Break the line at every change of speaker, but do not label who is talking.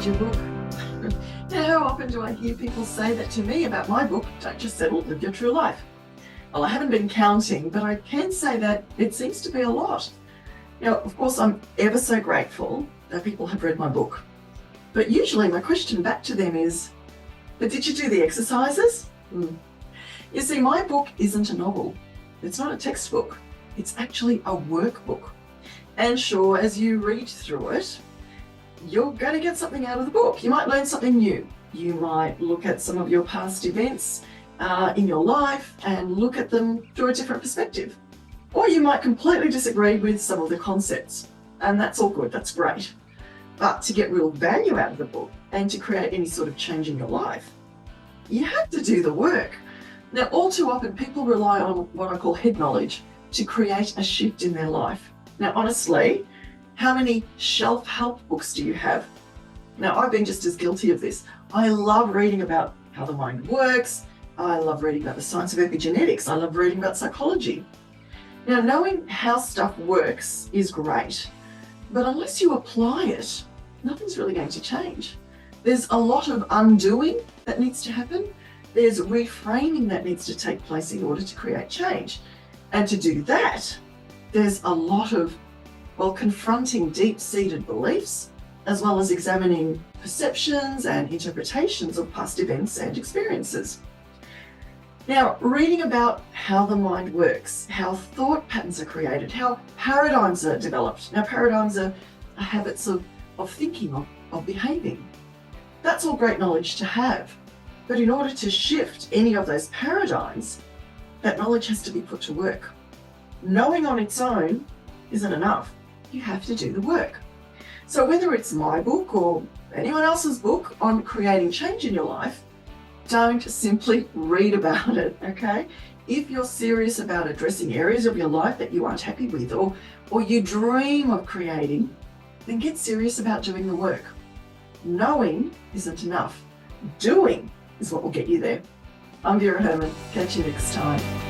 read your book. Now, how often do I hear people say that to me about my book, Don't Just Settle, Live Your True Life? Well, I haven't been counting, but I can say that it seems to be a lot. Now, of course, I'm ever so grateful that people have read my book. But usually my question back to them is, but did you do the exercises? You see, my book isn't a novel. It's not a textbook. It's actually a workbook. And sure, as you read through it, you're going to get something out of the book. You might learn something new. You might look at some of your past events in your life and look at them through a different perspective. Or you might completely disagree with some of the concepts. And that's all good, that's great. But to get real value out of the book and to create any sort of change in your life, you have to do the work. Now, all too often, people rely on what I call head knowledge to create a shift in their life. Now, honestly, how many self-help books do you have? Now, I've been just as guilty of this. I love reading about how the mind works. I love reading about the science of epigenetics. I love reading about psychology. Now, knowing how stuff works is great, but unless you apply it, nothing's really going to change. There's a lot of undoing that needs to happen. There's reframing that needs to take place in order to create change. And to do that, there's a lot of, confronting deep-seated beliefs, as well as examining perceptions and interpretations of past events and experiences. Now, reading about how the mind works, how thought patterns are created, how paradigms are developed. Now, paradigms are habits of thinking, of behaving. That's all great knowledge to have. But in order to shift any of those paradigms, that knowledge has to be put to work. Knowing on its own isn't enough. You have to do the work. So whether it's my book or anyone else's book on creating change in your life, don't simply read about it, okay? If you're serious about addressing areas of your life that you aren't happy with or you dream of creating, then get serious about doing the work. Knowing isn't enough. Doing is what will get you there. I'm Vera Herman. Catch you next time.